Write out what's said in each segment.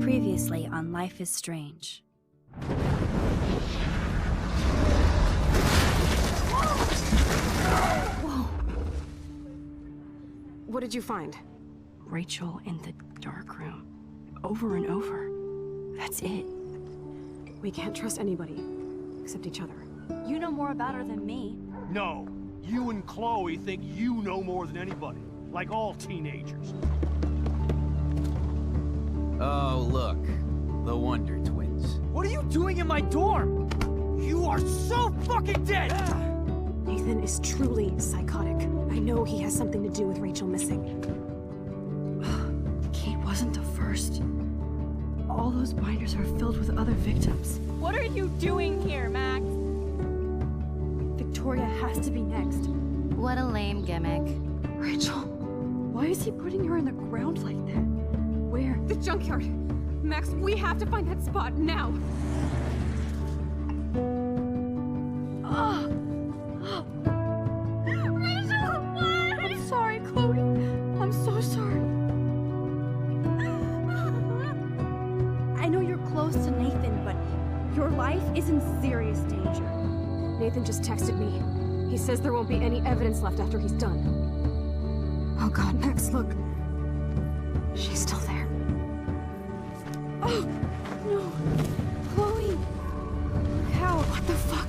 Previously on Life is Strange. Whoa! What did you find? Rachel in the dark room. Over and over. That's it. We can't trust anybody, except each other. You know more about her than me. No, you and Chloe think you know more than anybody, like all teenagers. Oh, look. The Wonder Twins. What are you doing in my dorm? You are so fucking dead! Nathan is truly psychotic. I know he has something to do with Rachel missing. Kate wasn't the first. All those binders are filled with other victims. What are you doing here, Max? Victoria has to be next. What a lame gimmick. Rachel, why is he putting her in the ground like that? Where? The junkyard! Max, we have to find that spot now! Rachel, what? I'm sorry, Chloe. I'm so sorry. I know you're close to Nathan, but your life is in serious danger. Nathan just texted me. He says there won't be any evidence left after he's done. Oh god, Max, look. She's still there. Oh, no. Chloe. How? What the fuck?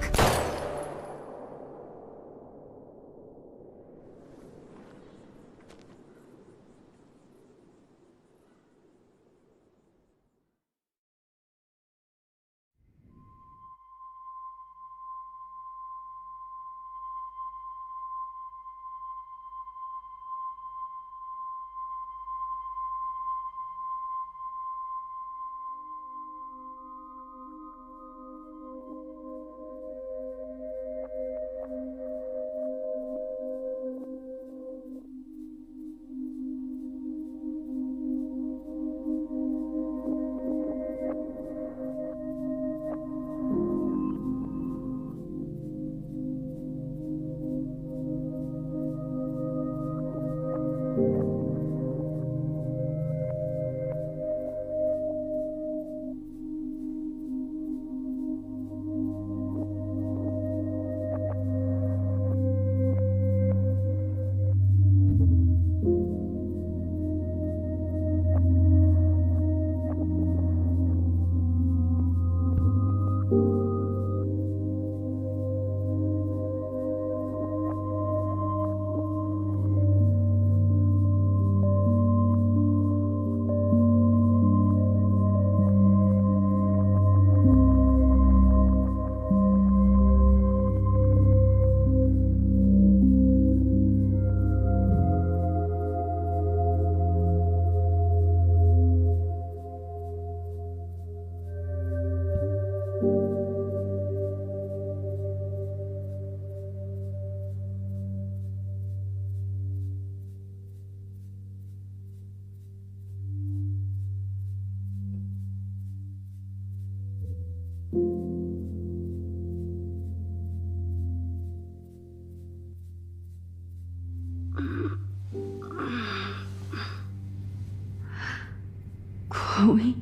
Chloe?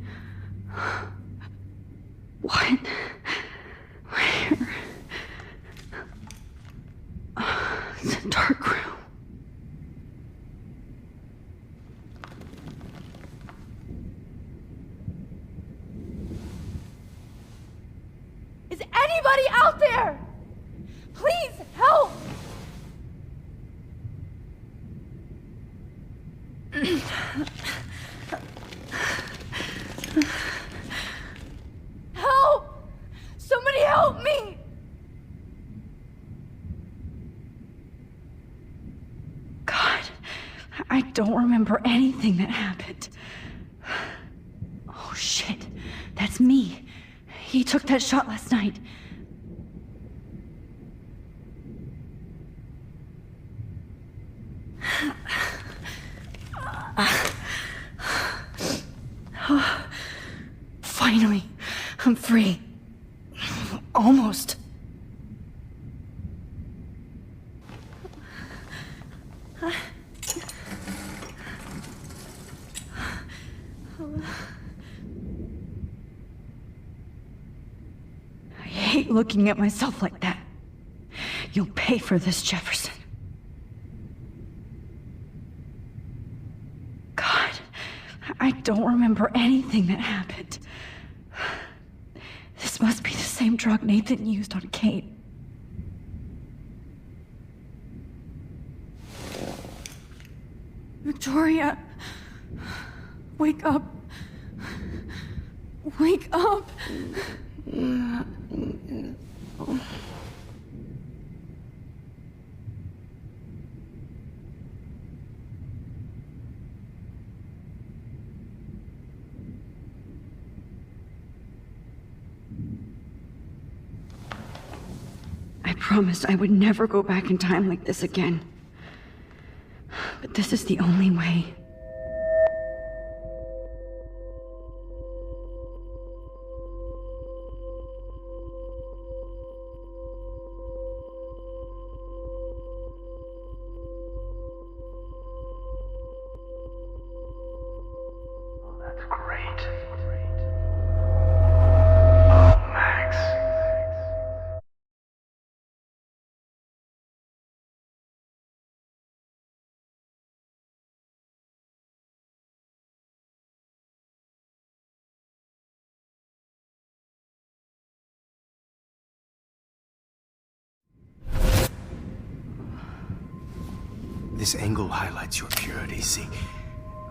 What? Where? It's a dark room. Is anybody out there? Please help! Help! Somebody help me! God, I don't remember anything that happened. Oh shit, that's me. He took that shot last night. Finally, I'm free. Almost. hate looking at myself like that. You'll pay for this, Jefferson. God, I don't remember anything that happened. This must be the same drug Nathan used on Kate. Victoria, wake up. Wake up. I promised I would never go back in time like this again. But this is the only way. That's great. Oh, Max. This angle highlights your purity, see?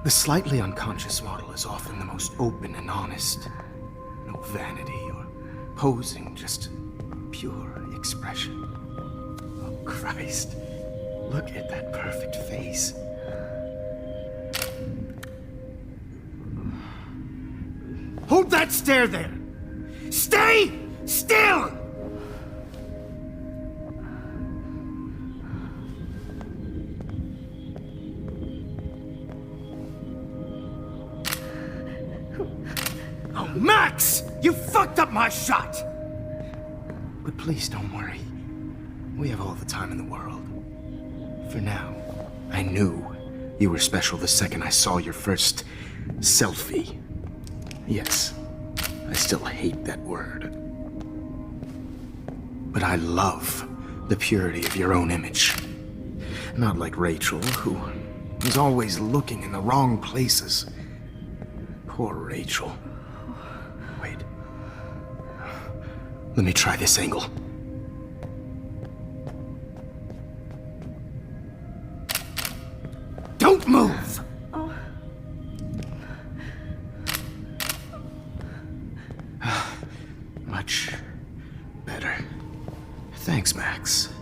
The slightly unconscious model is often the most open and honest. No vanity or posing, just pure expression. Oh, Christ. Look at that perfect face. Hold that stare there! Stay still! Oh, Max! You fucked up my shot! But please don't worry. We have all the time in the world. For now, I knew you were special the second I saw your first selfie. Yes, I still hate that word. But I love the purity of your own image. Not like Rachel, who was always looking in the wrong places. Poor Rachel. Wait. Let me try this angle. Don't move! Much better. Thanks, Max.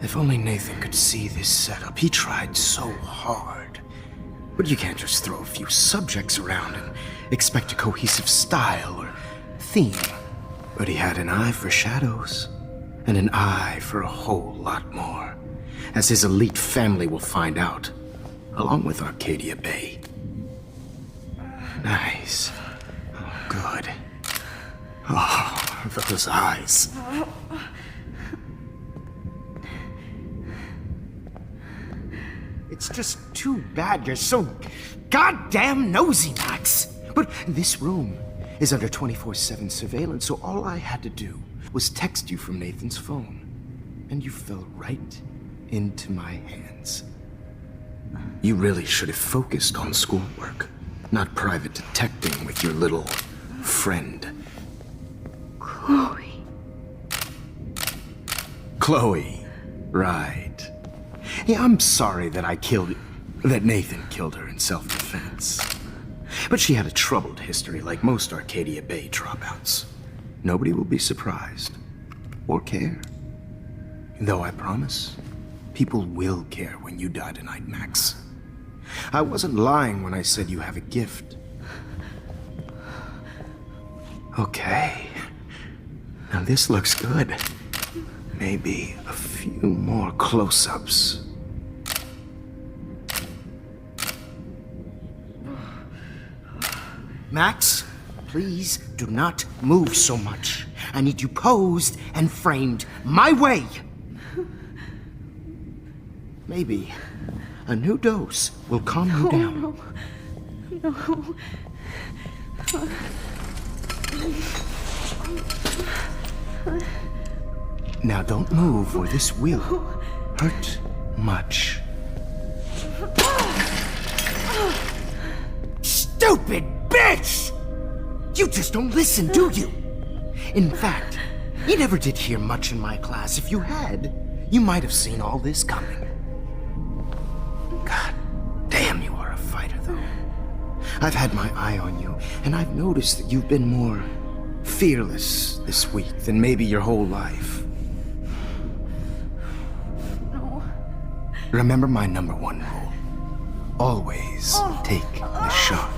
If only Nathan could see this setup. He tried so hard. But you can't just throw a few subjects around and expect a cohesive style or theme. But he had an eye for shadows, and an eye for a whole lot more, as his elite family will find out, along with Arcadia Bay. Nice. Oh, good. Oh, those eyes. It's just too bad you're so goddamn nosy, Max. But this room is under 24/7 surveillance, so all I had to do was text you from Nathan's phone. And you fell right into my hands. You really should have focused on schoolwork, not private detecting with your little friend. Chloe. Chloe, right. Yeah, I'm sorry that that Nathan killed her in self-defense. But she had a troubled history like most Arcadia Bay dropouts. Nobody will be surprised, or care. Though I promise, people will care when you die tonight, Max. I wasn't lying when I said you have a gift. Okay. Now this looks good. Maybe a few more close-ups. Max, please do not move so much. I need you posed and framed my way. Maybe a new dose will calm you down. No. Now don't move or this will hurt much. Stupid bitch! You just don't listen, do you? In fact, you never did hear much in my class. If you had, you might have seen all this coming. God damn, you are a fighter, though. I've had my eye on you, and I've noticed that you've been more fearless this week than maybe your whole life. No. Remember my number one rule. Always take the shot.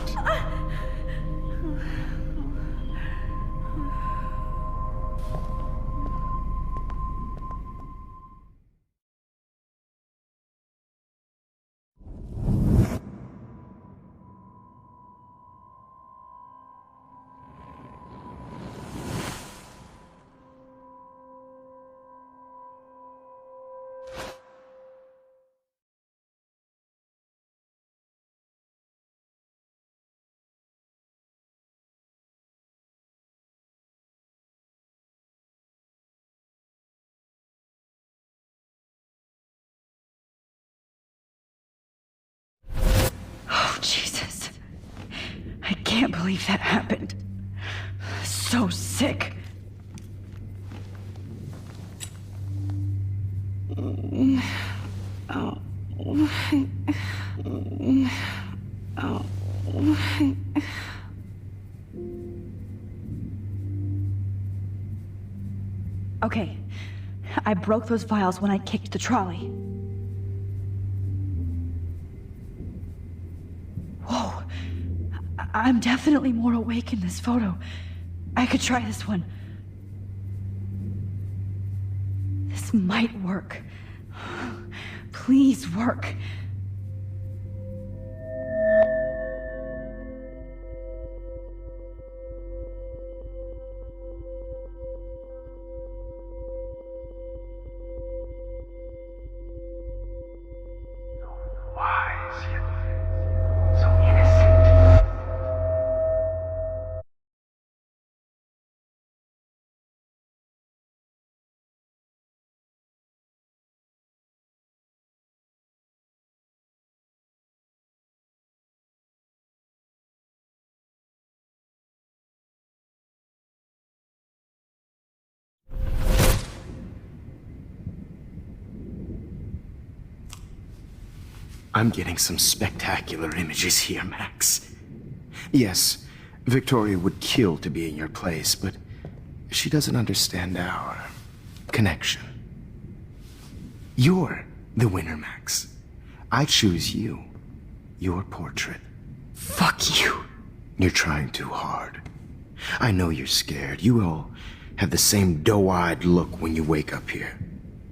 Oh, Jesus. I can't believe that happened. So sick. Okay, I broke those vials when I kicked the trolley. Whoa, I'm definitely more awake in this photo. I could try this one. This might work. Please work. I'm getting some spectacular images here, Max. Yes, Victoria would kill to be in your place, but she doesn't understand our connection. You're the winner, Max. I choose you. Your portrait. Fuck you. You're trying too hard. I know you're scared. You all have the same doe-eyed look when you wake up here,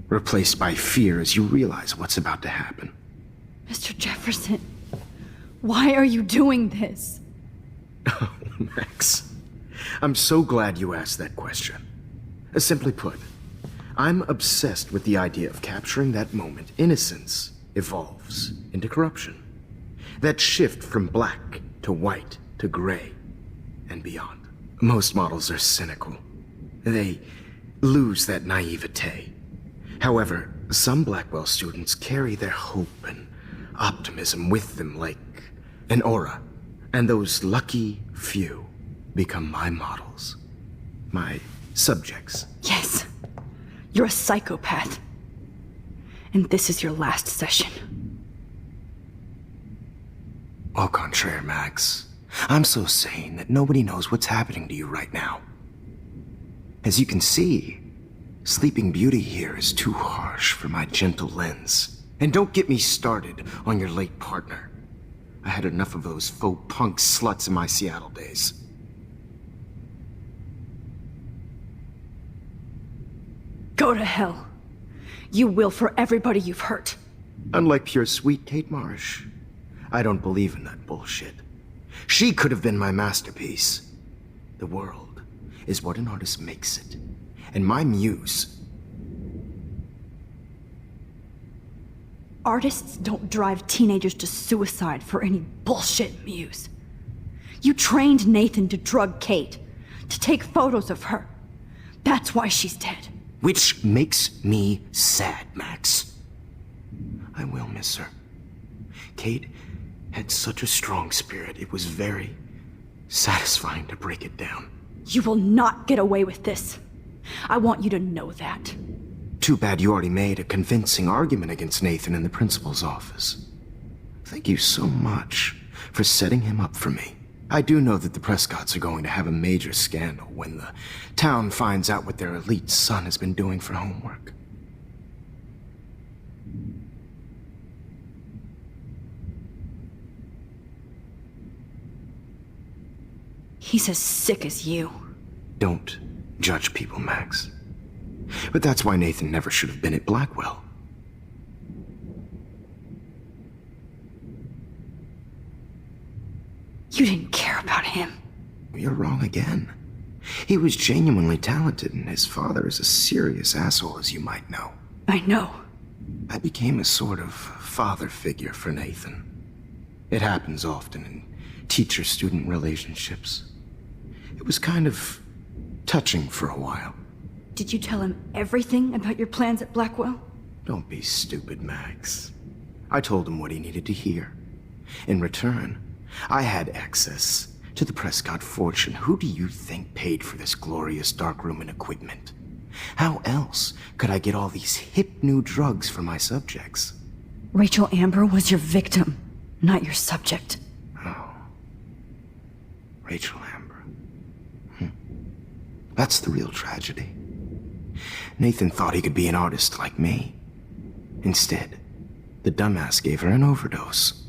replaced by fear as you realize what's about to happen. Mr. Jefferson, why are you doing this? Oh, Max, I'm so glad you asked that question. Simply put, I'm obsessed with the idea of capturing that moment innocence evolves into corruption. That shift from black to white to gray and beyond. Most models are cynical. They lose that naivete. However, some Blackwell students carry their hope and optimism with them like an aura. And those lucky few become my models. My subjects. Yes, you're a psychopath. And this is your last session. Au contraire, Max. I'm so sane that nobody knows what's happening to you right now. As you can see, Sleeping Beauty here is too harsh for my gentle lens. And don't get me started on your late partner. I had enough of those faux punk sluts in my Seattle days. Go to hell. You will for everybody you've hurt. Unlike pure sweet Kate Marsh, I don't believe in that bullshit. She could have been my masterpiece. The world is what an artist makes it. And my muse... Artists don't drive teenagers to suicide for any bullshit muse. You trained Nathan to drug Kate, to take photos of her. That's why she's dead. Which makes me sad, Max. I will miss her. Kate had such a strong spirit, it was very satisfying to break it down. You will not get away with this. I want you to know that. Too bad you already made a convincing argument against Nathan in the principal's office. Thank you so much for setting him up for me. I do know that the Prescotts are going to have a major scandal when the town finds out what their elite son has been doing for homework. He's as sick as you. Don't judge people, Max. But that's why Nathan never should have been at Blackwell. You didn't care about him. You're wrong again. He was genuinely talented, and his father is a serious asshole, as you might know. I know. I became a sort of father figure for Nathan. It happens often in teacher-student relationships. It was kind of touching for a while. Did you tell him everything about your plans at Blackwell? Don't be stupid, Max. I told him what he needed to hear. In return, I had access to the Prescott fortune. Who do you think paid for this glorious darkroom and equipment? How else could I get all these hip new drugs for my subjects? Rachel Amber was your victim, not your subject. Oh. Rachel Amber. That's the real tragedy. Nathan thought he could be an artist like me. Instead, the dumbass gave her an overdose.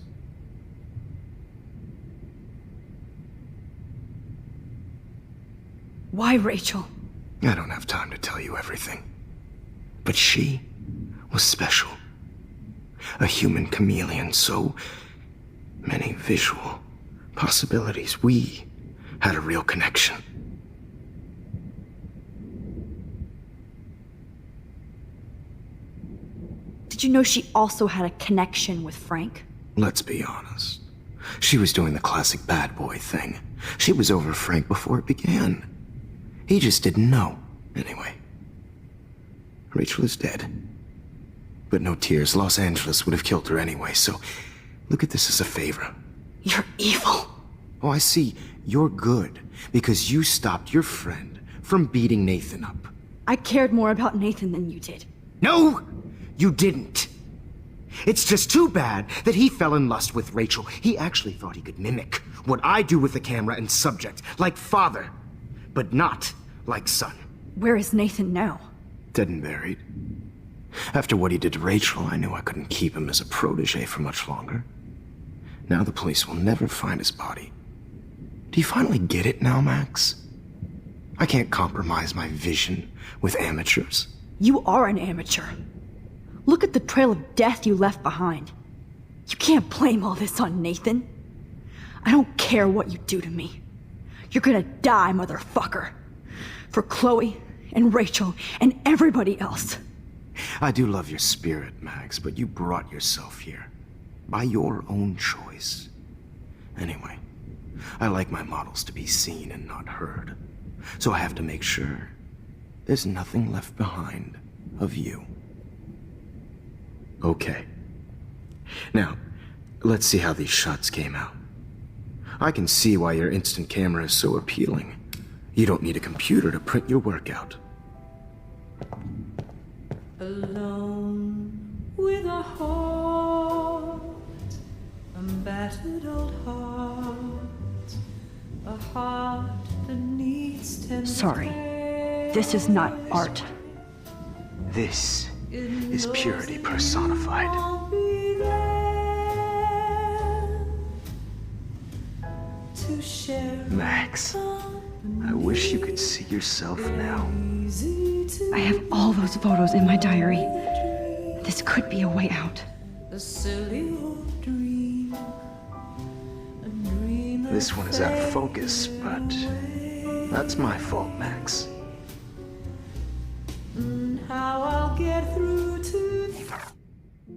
Why Rachel? I don't have time to tell you everything. But she was special. A human chameleon, so many visual possibilities. We had a real connection. Did you know she also had a connection with Frank? Let's be honest. She was doing the classic bad boy thing. She was over Frank before it began. He just didn't know. Anyway, Rachel is dead. But no tears. Los Angeles would have killed her anyway, so look at this as a favor. You're evil. Oh, I see. You're good because you stopped your friend from beating Nathan up. I cared more about Nathan than you did. No, you didn't. It's just too bad that he fell in lust with Rachel. He actually thought he could mimic what I do with the camera and subject, like father, but not like son. Where is Nathan now? Dead and buried. After what he did to Rachel, I knew I couldn't keep him as a protege for much longer. Now the police will never find his body. Do you finally get it now, Max? I can't compromise my vision with amateurs. You are an amateur. Look at the trail of death you left behind. You can't blame all this on Nathan. I don't care what you do to me. You're gonna die, motherfucker. For Chloe and Rachel and everybody else. I do love your spirit, Max, but you brought yourself here. By your own choice. Anyway, I like my models to be seen and not heard. So I have to make sure there's nothing left behind of you. Okay. Now, let's see how these shots came out. I can see why your instant camera is so appealing. You don't need a computer to print your work out. Alone with a heart, a battered old heart, a heart that needs tender. Sorry. This is not art. This is purity personified. I'll be there to share. Max, I wish you could see yourself now. I have all those photos in my diary. This could be a way out. A silly old dream, a dream that This one is out of focus, but that's my fault, Max. how I'll get through to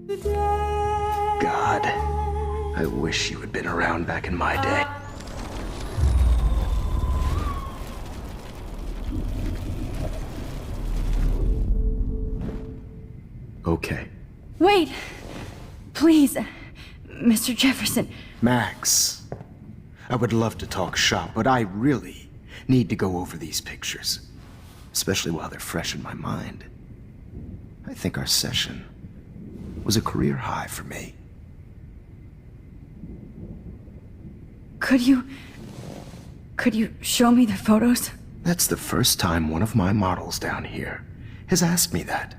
the day. God, I wish you had been around back in my day. Okay. Wait! Please, Mr. Jefferson. Max, I would love to talk shop, but I really need to go over these pictures. Especially while they're fresh in my mind. I think our session was a career high for me. Could you show me the photos? That's the first time one of my models down here has asked me that.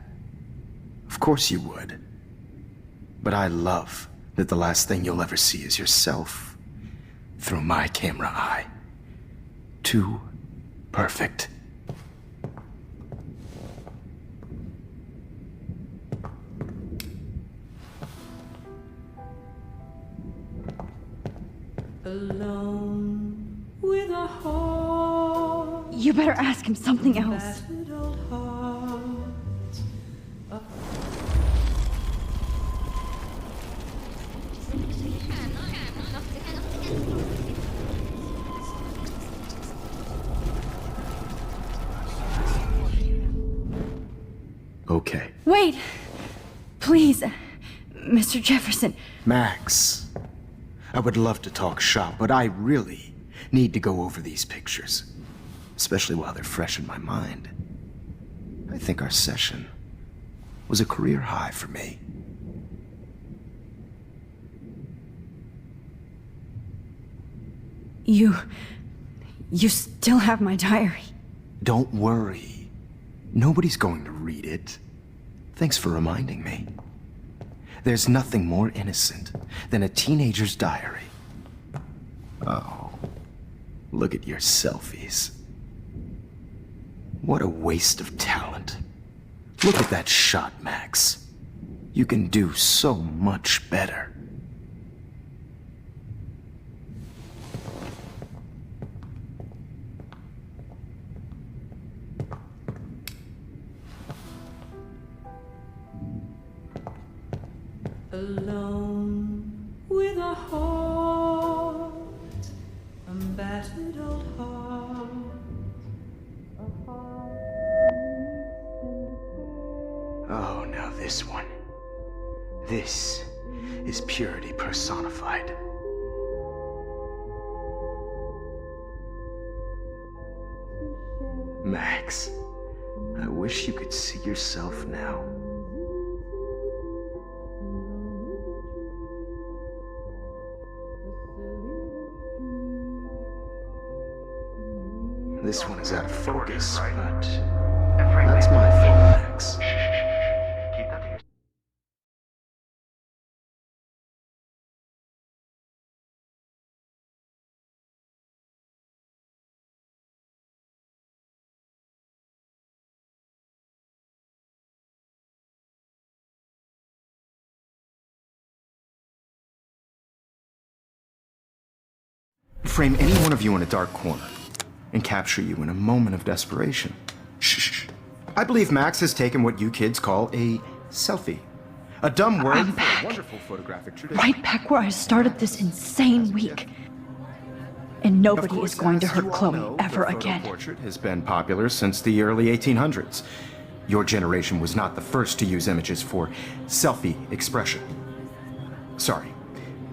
Of course you would. But I love that the last thing you'll ever see is yourself through my camera eye. Too perfect. Alone with a heart, You better ask him something else. battered old heart. Okay. Wait! Please, Mr. Jefferson. Max, I would love to talk shop, but I really need to go over these pictures. Especially while they're fresh in my mind. I think our session was a career high for me. You still have my diary. Don't worry. Nobody's going to read it. Thanks for reminding me. There's nothing more innocent than a teenager's diary. Oh, look at your selfies. What a waste of talent. Look at that shot, Max. You can do so much better. Alone with a heart, a battered old heart. Oh, now this one. This is purity personified. Max, I wish you could see yourself now. This one is out of focus, but that's my fault, Max. Frame any one of you in a dark corner and capture you in a moment of desperation. Shh. I believe Max has taken what you kids call a selfie. A dumb word I'm for back. a wonderful photographic tradition. Right back where I started this insane week. And nobody Of course, is going to as hurt you all Chloe know, ever the photo again. portrait has been popular since the early 1800s. Your generation was not the first to use images for selfie expression. Sorry,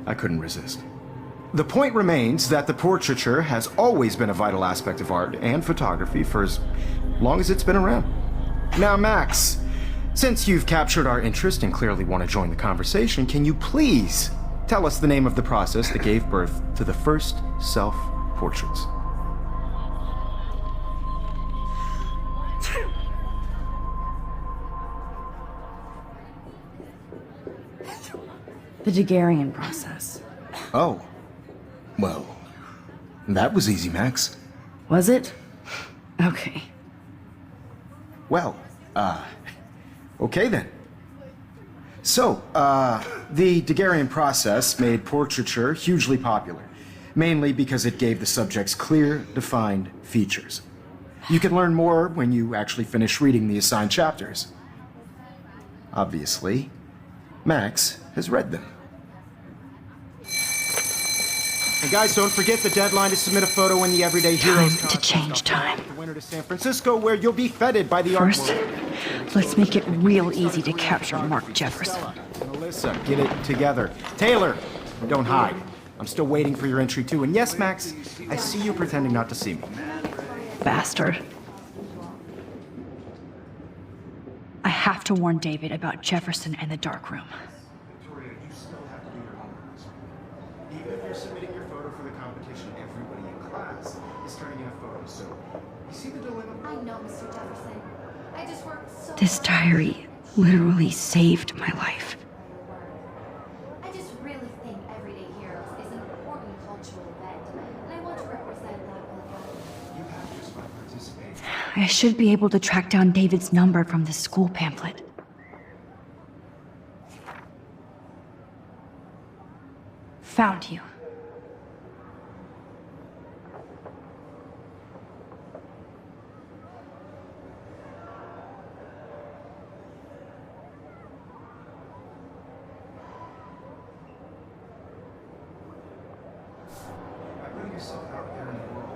I couldn't resist. The point remains that the portraiture has always been a vital aspect of art and photography for as long as it's been around. Now, Max, since you've captured our interest and clearly want to join the conversation, can you please tell us the name of the process that gave birth to the first self-portraits? The Daguerrean process. Oh. Well, that was easy, Max. Was it? Okay. Well, okay then. So, the Daguerrean process made portraiture hugely popular, mainly because it gave the subjects clear, defined features. You can learn more when you actually finish reading the assigned chapters. Obviously, Max has read them. And guys, don't forget the deadline to submit a photo when the Everyday Heroes Time to change time. The winter to San Francisco, where you'll be feted by the art First, world. Let's make it real easy to capture Mark Jefferson. Melissa, get it together. Taylor, don't hide. I'm still waiting for your entry too. And yes, Max, I see you pretending not to see me. Bastard. I have to warn David about Jefferson and the dark room. Victoria, you still have to do your homework. Even if you're submitting your photo for the competition, everybody in class is turning in a photo. So, you see the dilemma? I know, Mr. Jefferson. I just worked so This diary literally saved my life. I just really think Everyday Heroes is an important cultural event, and I want to represent that well. You have just by participating. I should be able to track down David's number from the school pamphlet. Found you. Put yourself out there in the world,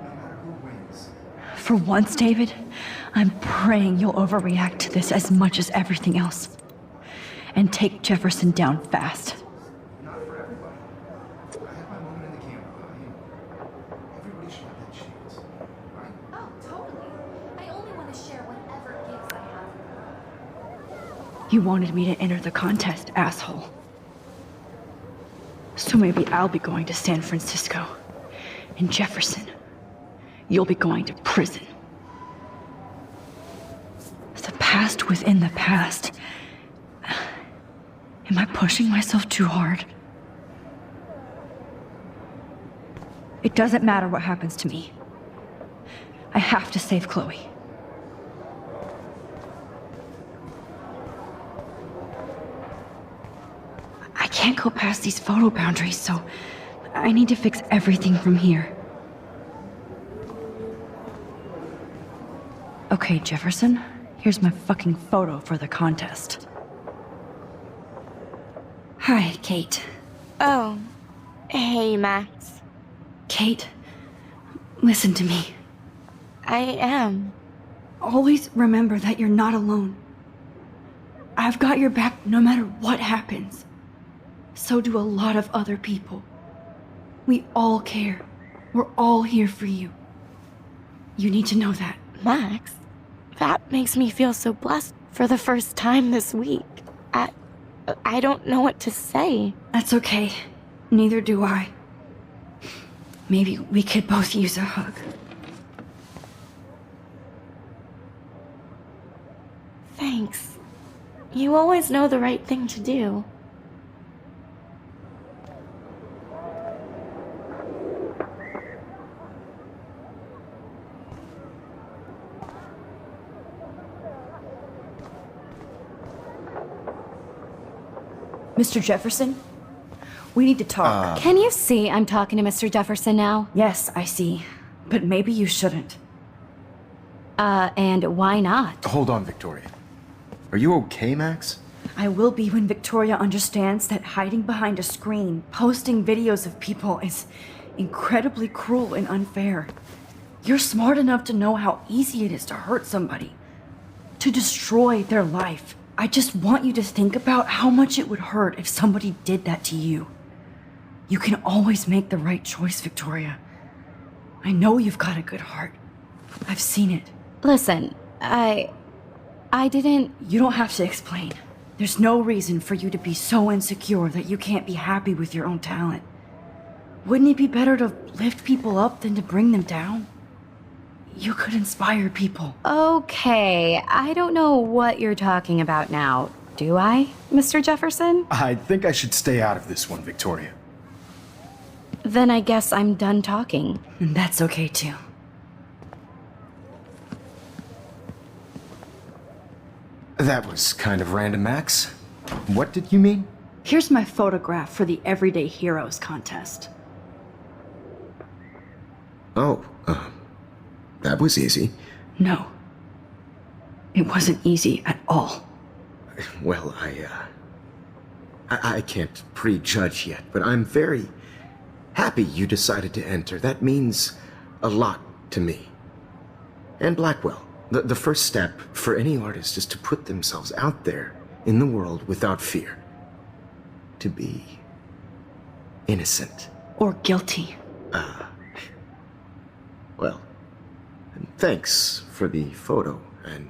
no matter who wins. For once, David, I'm praying you'll overreact to this as much as everything else. And take Jefferson down fast. Not for everybody. I had my moment in the camera eye. Everybody should have that chance, right? Oh, totally. I only want to share whatever gifts I have. You wanted me to enter the contest, asshole. So maybe I'll be going to San Francisco. And Jefferson, you'll be going to prison. The past within the past. Am I pushing myself too hard? It doesn't matter what happens to me. I have to save Chloe. I can't go past these photo boundaries, so I need to fix everything from here. Okay, Jefferson, here's my fucking photo for the contest. Hi, Kate. Oh, hey, Max. Kate, listen to me. I am. Always remember that you're not alone. I've got your back no matter what happens. So do a lot of other people. We all care. We're all here for you. You need to know that. Max, that makes me feel so blessed for the first time this week. I don't know what to say. That's okay. Neither do I. Maybe we could both use a hug. Thanks. You always know the right thing to do. Mr. Jefferson? We need to talk. Can you see I'm talking to Mr. Jefferson now? Yes, I see. But maybe you shouldn't. And why not? Hold on, Victoria. Are you okay, Max? I will be when Victoria understands that hiding behind a screen, posting videos of people is incredibly cruel and unfair. You're smart enough to know how easy it is to hurt somebody, to destroy their life. I just want you to think about how much it would hurt if somebody did that to you. You can always make the right choice, Victoria. I know you've got a good heart. I've seen it. Listen, I didn't... You don't have to explain. There's no reason for you to be so insecure that you can't be happy with your own talent. Wouldn't it be better to lift people up than to bring them down? You could inspire people. Okay, I don't know what you're talking about now. Do I, Mr. Jefferson? I think I should stay out of this one, Victoria. Then I guess I'm done talking. And that's okay too. That was kind of random, Max. What did you mean? Here's my photograph for the Everyday Heroes contest. Oh, that was easy. No. It wasn't easy at all. Well, I can't prejudge yet, but I'm very happy you decided to enter. That means a lot to me. And Blackwell. The first step for any artist is to put themselves out there in the world without fear. To be innocent. Or guilty. Well, thanks for the photo, and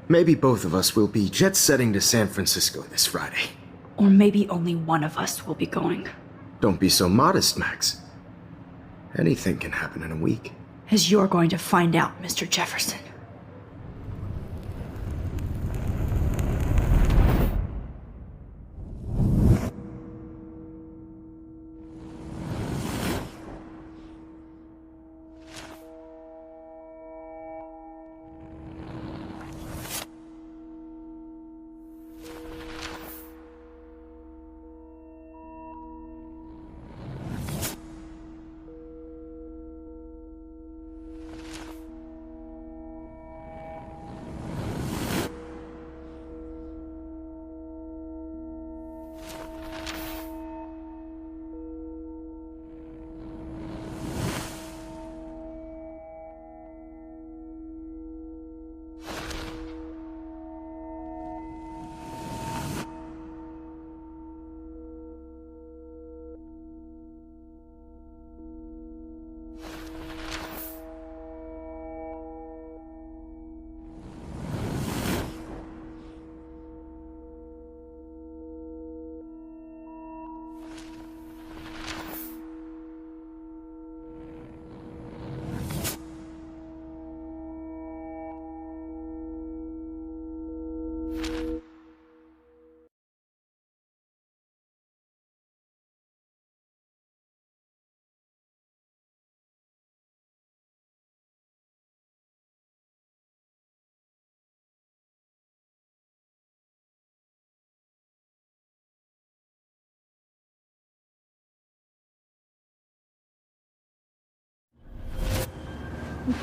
maybe both of us will be jet-setting to San Francisco this Friday. Or maybe only one of us will be going. Don't be so modest, Max. Anything can happen in a week. As you're going to find out, Mr. Jefferson.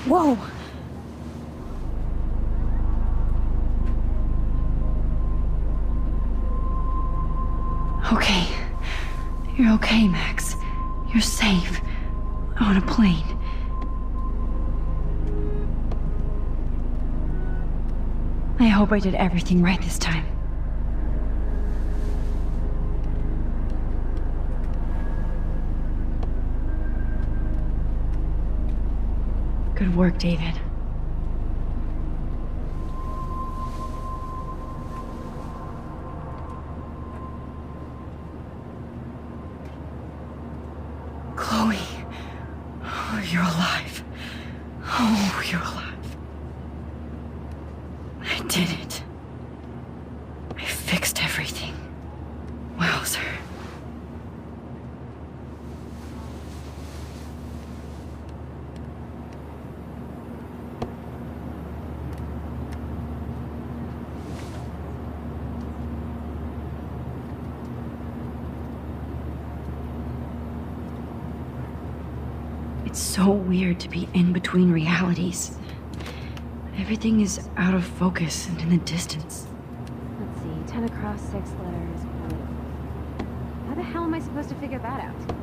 Whoa! Okay. You're okay, Max. You're safe. On a plane. I hope I did everything right this time. Good work, David. Chloe. Oh, you're alive. Oh, you're alive. I did it. I fixed everything. Wowzer. It's so weird to be in between realities. Everything is out of focus and in the distance. Let's see, 10 across, 6 letters. How the hell am I supposed to figure that out?